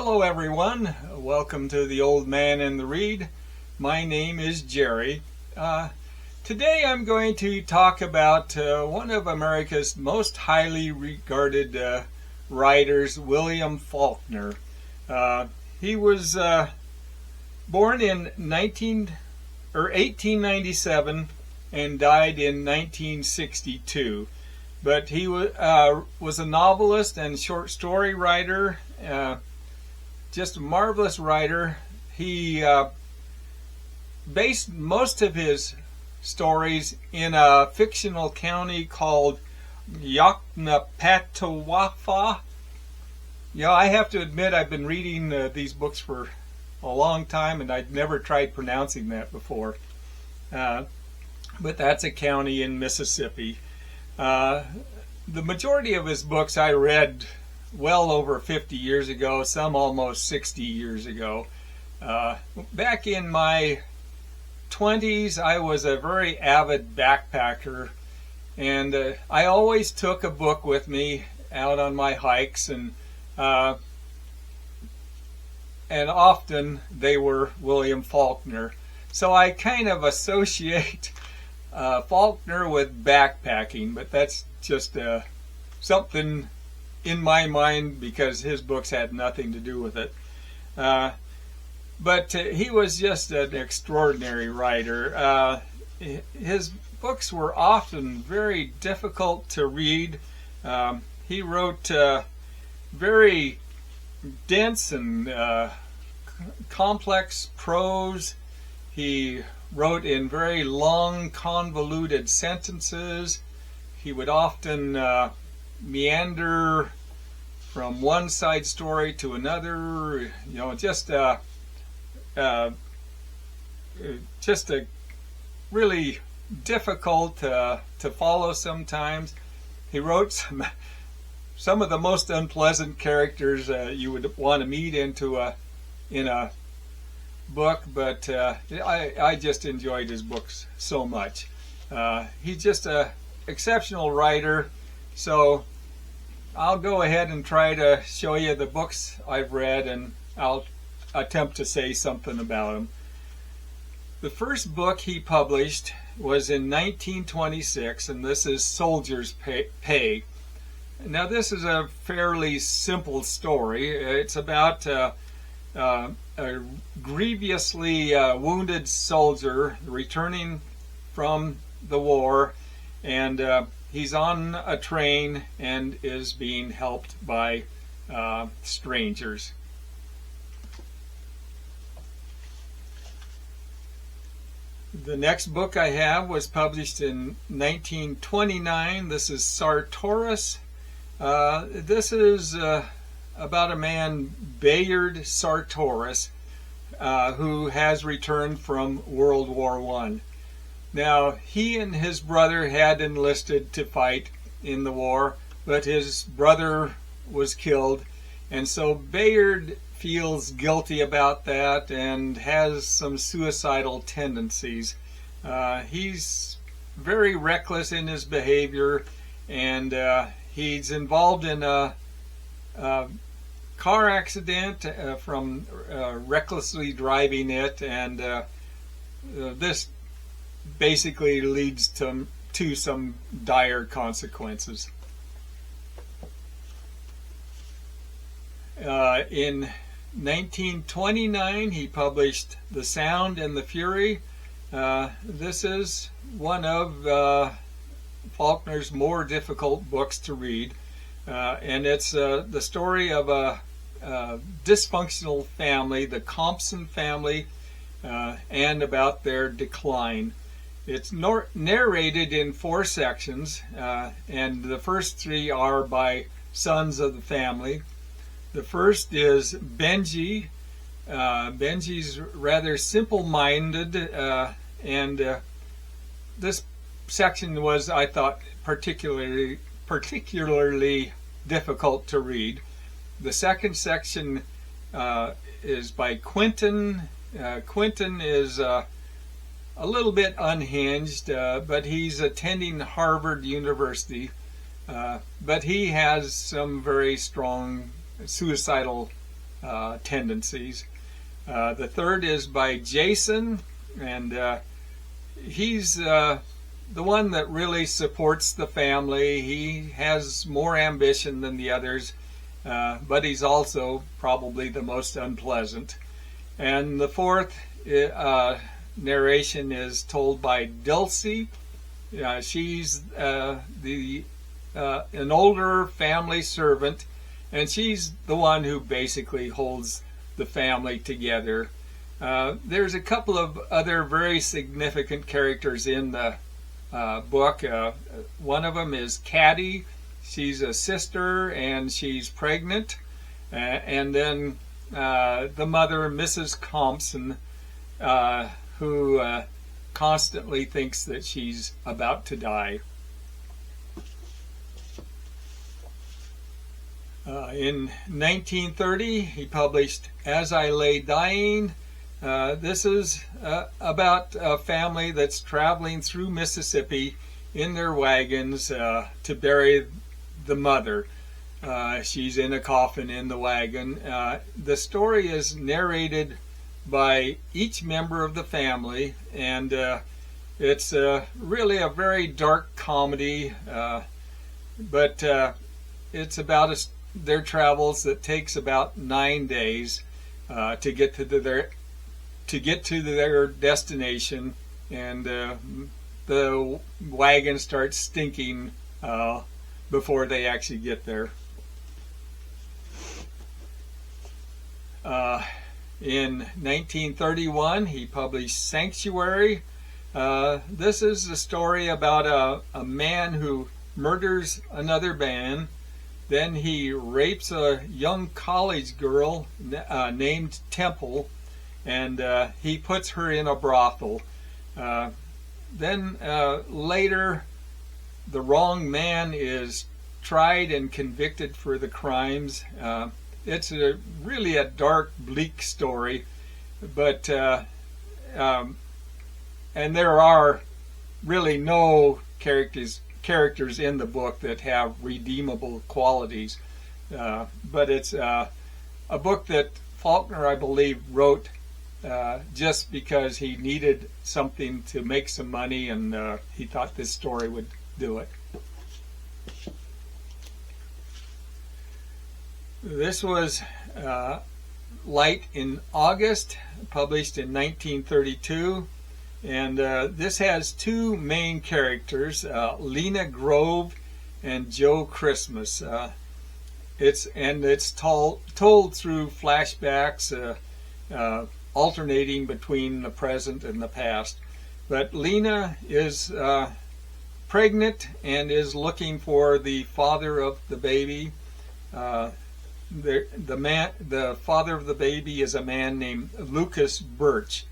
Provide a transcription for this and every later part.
Hello everyone, welcome to the Old Man and the Read. My name is Jerry. Today I'm going to talk about one of America's most highly regarded writers, William Faulkner. He was born in 1897 and died in 1962. But he was a novelist and short story writer, just a marvelous writer. He based most of his stories in a fictional county called Yoknapatawpha. I have to admit I've been reading these books for a long time and I'd never tried pronouncing that before. But that's a county in Mississippi. The majority of his books I read well over 50 years ago, some almost 60 years ago. Back in my 20s, I was a very avid backpacker, and I always took a book with me out on my hikes, and often they were William Faulkner. So I kind of associate Faulkner with backpacking, but that's just something in my mind because his books had nothing to do with it. But he was just an extraordinary writer. His books were often very difficult to read. He wrote very dense and complex prose. He wrote in very long, convoluted sentences. He would often meander from one side story to another. Just a really difficult to follow sometimes. He wrote some of the most unpleasant characters you would want to meet in a book, but I just enjoyed his books so much. He's just an exceptional writer, so I'll go ahead and try to show you the books I've read, and I'll attempt to say something about them. The first book he published was in 1926, and this is Soldier's Pay. Now this is a fairly simple story. It's about a grievously wounded soldier returning from the war, and he's on a train and is being helped by strangers. The next book I have was published in 1929. This is Sartoris. This is about a man, Bayard Sartoris, who has returned from World War I. Now, he and his brother had enlisted to fight in the war, but his brother was killed, and so Bayard feels guilty about that and has some suicidal tendencies. He's very reckless in his behavior, and he's involved in a car accident from recklessly driving it, and this basically leads to some dire consequences. In 1929, he published The Sound and the Fury. This is one of Faulkner's more difficult books to read, and it's the story of a dysfunctional family, the Compson family, and about their decline. It's narrated in 4 sections, and the first 3 are by sons of the family. The first is Benji. Benji's rather simple-minded, and this section was, I thought, particularly difficult to read. The second section is by Quentin. Quentin is a little bit unhinged, but he's attending Harvard University. But he has some very strong suicidal tendencies. The third is by Jason, and he's the one that really supports the family. He has more ambition than the others, but he's also probably the most unpleasant. And the fourth narration is told by Dulcie. She's an older family servant, and she's the one who basically holds the family together. There's a couple of other very significant characters in the book. One of them is Caddy. She's a sister, and she's pregnant. And then the mother, Mrs. Compson, who constantly thinks that she's about to die. In 1930, he published As I Lay Dying. This is about a family that's traveling through Mississippi in their wagons to bury the mother. She's in a coffin in the wagon. The story is narrated by each member of the family, and it's really a very dark comedy, but it's about their travels that takes about 9 days to get to their destination, and the wagon starts stinking before they actually get there. In 1931, he published Sanctuary. This is a story about a man who murders another man. Then he rapes a young college girl named Temple, and he puts her in a brothel. Then later, the wrong man is tried and convicted for the crimes. It's really a dark, bleak story, but and there are really no characters in the book that have redeemable qualities. But it's a book that Faulkner, I believe, wrote just because he needed something to make some money, and he thought this story would do it. This was Light in August, published in 1932. And this has two main characters, Lena Grove and Joe Christmas. It's told through flashbacks, alternating between the present and the past. But Lena is pregnant and is looking for the father of the baby. The father of the baby is a man named Lucas Birch.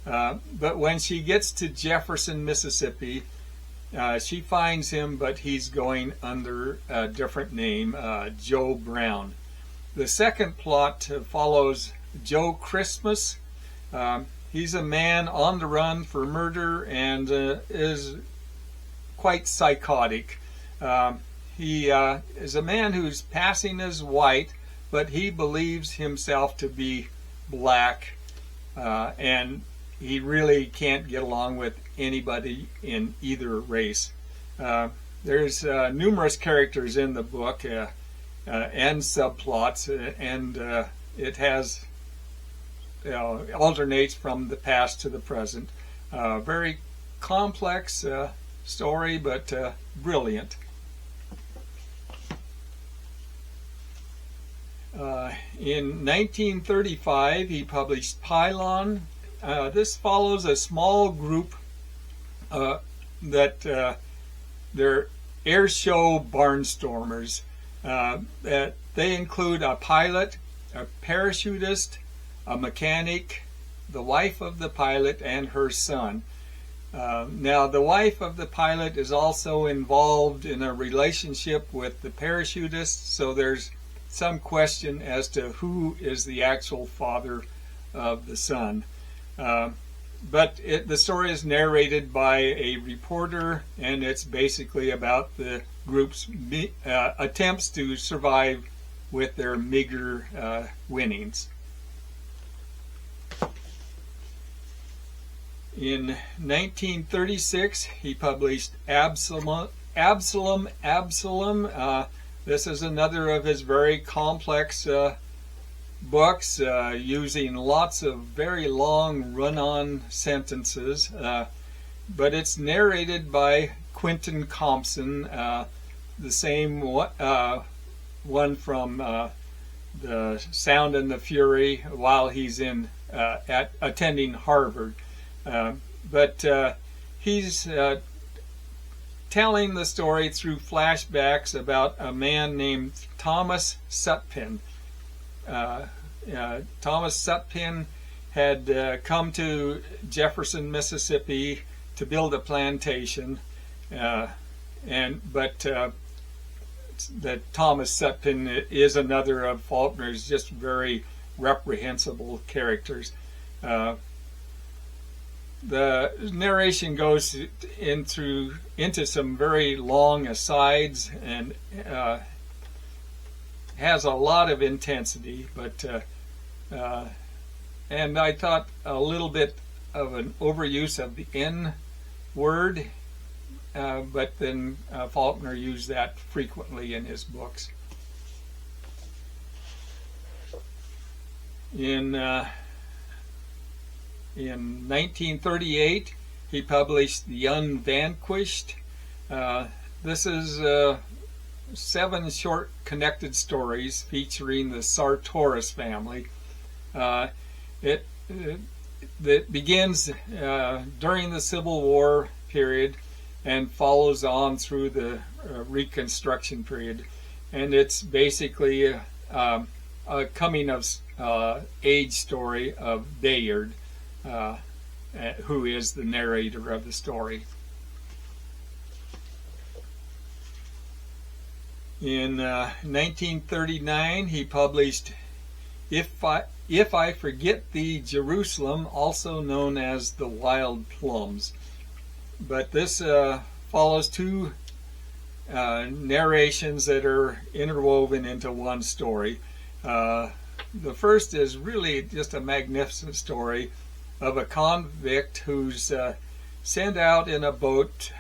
But when she gets to Jefferson, Mississippi, she finds him, but he's going under a different name, Joe Brown. The second plot follows Joe Christmas. He's a man on the run for murder and is quite psychotic. He is a man who's passing as white, but he believes himself to be black, and he really can't get along with anybody in either race. There's numerous characters in the book and subplots, and it has alternates from the past to the present. Very complex story, but brilliant. In 1935, he published Pylon. This follows a small group that they're air show barnstormers. They include a pilot, a parachutist, a mechanic, the wife of the pilot, and her son. Now, the wife of the pilot is also involved in a relationship with the parachutist, so there's some question as to who is the actual father of the son. But the story is narrated by a reporter, and it's basically about the group's attempts to survive with their meager winnings. In 1936, he published Absalom. This is another of his very complex books, using lots of very long run-on sentences, but it's narrated by Quentin Compson, the same one from The Sound and the Fury, while he's attending Harvard. But he's telling the story through flashbacks about a man named Thomas Sutpen. Thomas Sutpen had come to Jefferson, Mississippi to build a plantation, but that Thomas Sutpen is another of Faulkner's just very reprehensible characters. The narration goes into some very long asides and has a lot of intensity, but and I thought a little bit of an overuse of the N word, but then Faulkner used that frequently in his books. In 1938, he published The Unvanquished. This is 7 short connected stories featuring the Sartoris family. It begins during the Civil War period and follows on through the Reconstruction period. And it's basically a coming of age story of Bayard, who is the narrator of the story. In 1939, he published If I Forget Thee, Jerusalem, also known as The Wild Plums. But this follows 2 narrations that are interwoven into one story. The first is really just a magnificent story of a convict who's sent out in a boat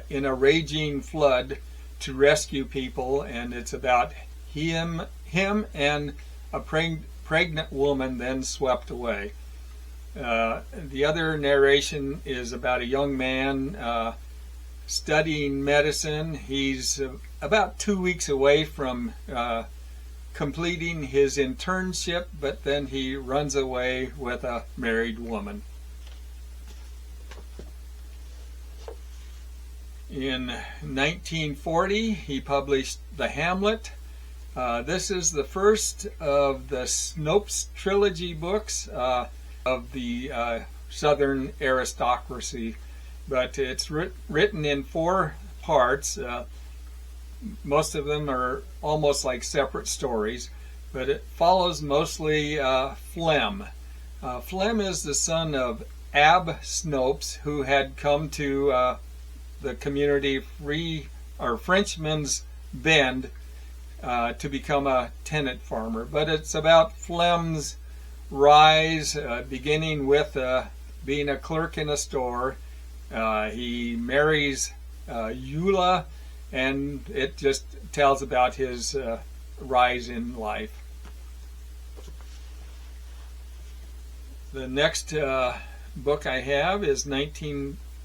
in a raging flood to rescue people, and it's about him and a pregnant woman then swept away. The other narration is about a young man studying medicine. He's about 2 weeks away from completing his internship, but then he runs away with a married woman. In 1940, he published The Hamlet. This is the first of the Snopes trilogy books of the Southern aristocracy, but it's written in 4 parts. Most of them are almost like separate stories, but it follows mostly Flem. Flem is the son of Ab Snopes, who had come to the community Frenchman's Bend to become a tenant farmer. But it's about Flem's rise, beginning with being a clerk in a store. He marries Eula, and it just tells about his rise in life. The next book I have is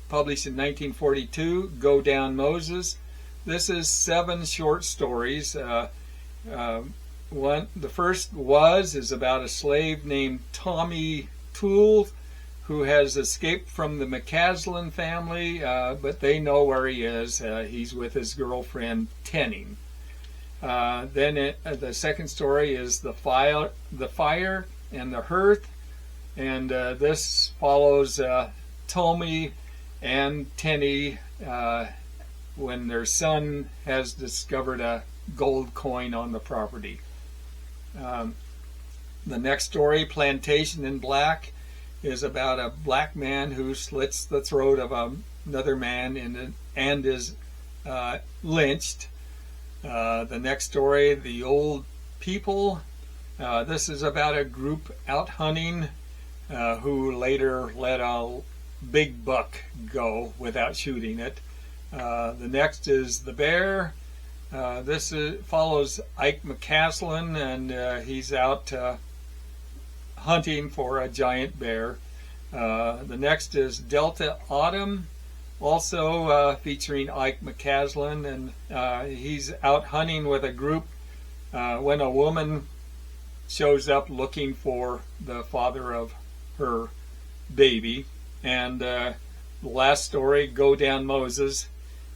published in 1942, Go Down Moses. This is 7 short stories. The first is about a slave named Tommy Toole, who has escaped from the McCaslin family, but they know where he is. He's with his girlfriend Tenning. Then the second story is the fire and the hearth, and this follows Tommy and Tenny when their son has discovered a gold coin on the property. The next story, Plantation in Black, is about a black man who slits the throat of another man and is lynched. The next story, The Old people. This is about a group out hunting who later let a big buck go without shooting it. The next is the bear. This follows Ike McCaslin, and he's out hunting for a giant bear. The next is Delta Autumn, also featuring Ike McCaslin, and he's out hunting with a group when a woman shows up looking for the father of her baby. And the last story, Go Down Moses,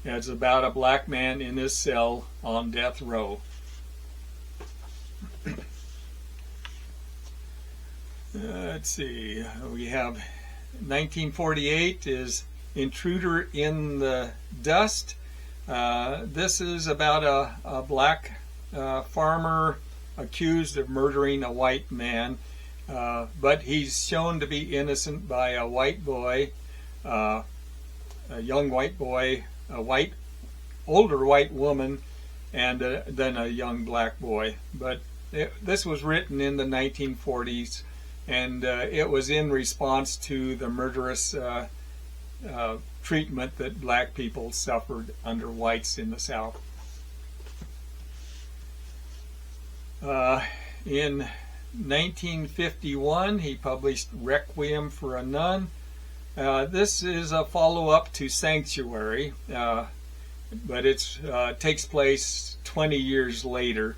it's about a black man in his cell on death row. Let's see, we have 1948 is Intruder in the Dust. This is about a black farmer accused of murdering a white man, but he's shown to be innocent by a white boy, a young white boy, a older white woman, and then a young black boy. But this was written in the 1940s, and it was in response to the murderous treatment that black people suffered under whites in the South. In 1951, he published Requiem for a Nun. This is a follow-up to Sanctuary, but it takes place 20 years later.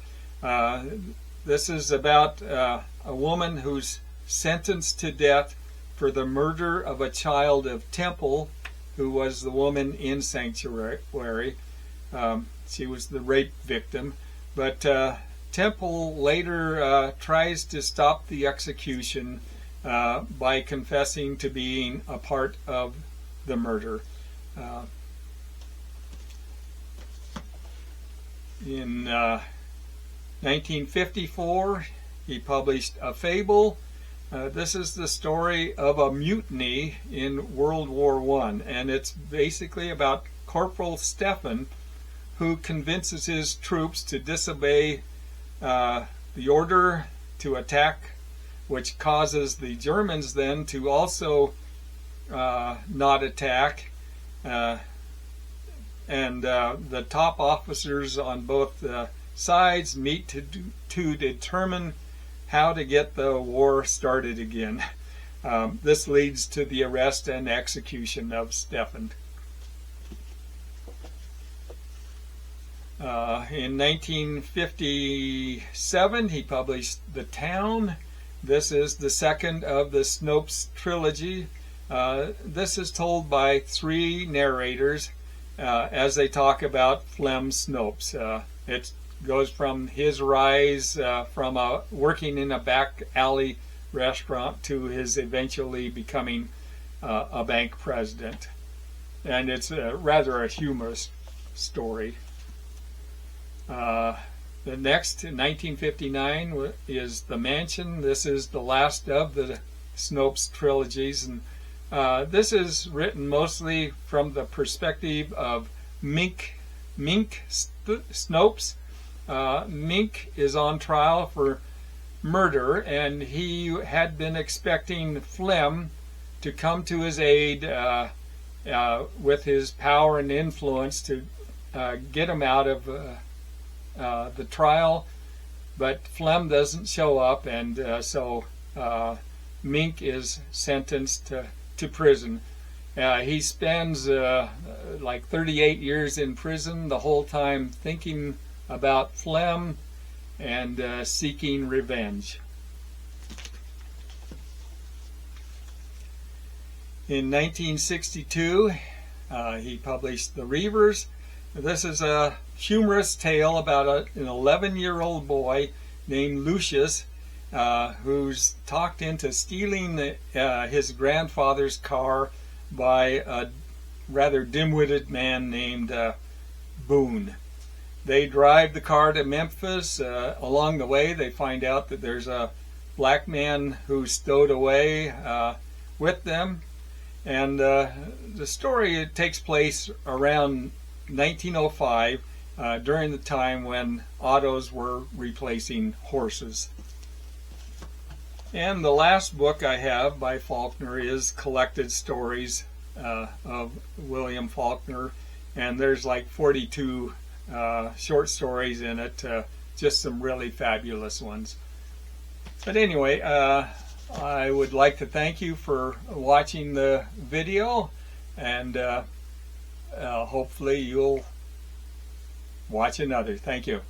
This is about a woman who's sentenced to death for the murder of a child of Temple, who was the woman in Sanctuary. She was the rape victim, but Temple later tries to stop the execution by confessing to being a part of the murder. In 1954, he published A Fable. This is the story of a mutiny in World War I, and it's basically about Corporal Stephen, who convinces his troops to disobey the order to attack, which causes the Germans then to also not attack, and the top officers on both sides meet to determine how to get the war started again. This leads to the arrest and execution of Stephen. In 1957, he published The Town. This is the second of the Snopes trilogy. This is told by three narrators as they talk about Flem Snopes. It goes from his rise from working in a back alley restaurant to his eventually becoming a bank president. And it's rather a humorous story. The next, in 1959, is The Mansion. This is the last of the Snopes trilogies, and this is written mostly from the perspective of Mink Snopes. Mink is on trial for murder, and he had been expecting Flem to come to his aid with his power and influence to get him out of the trial, but Flem doesn't show up, and so Mink is sentenced to prison. He spends like 38 years in prison, the whole time thinking about Flem and seeking revenge. In 1962, he published The Reavers. This is a humorous tale about an 11-year-old boy named Lucius who's talked into stealing his grandfather's car by a rather dim-witted man named Boone. They drive the car to Memphis. Along the way, they find out that there's a black man who's stowed away with them. And the story takes place around 1905, during the time when autos were replacing horses. And the last book I have by Faulkner is Collected Stories of William Faulkner, and there's like 42 short stories in it, just some really fabulous ones. But anyway, I would like to thank you for watching the video, and hopefully you'll watch another. Thank you.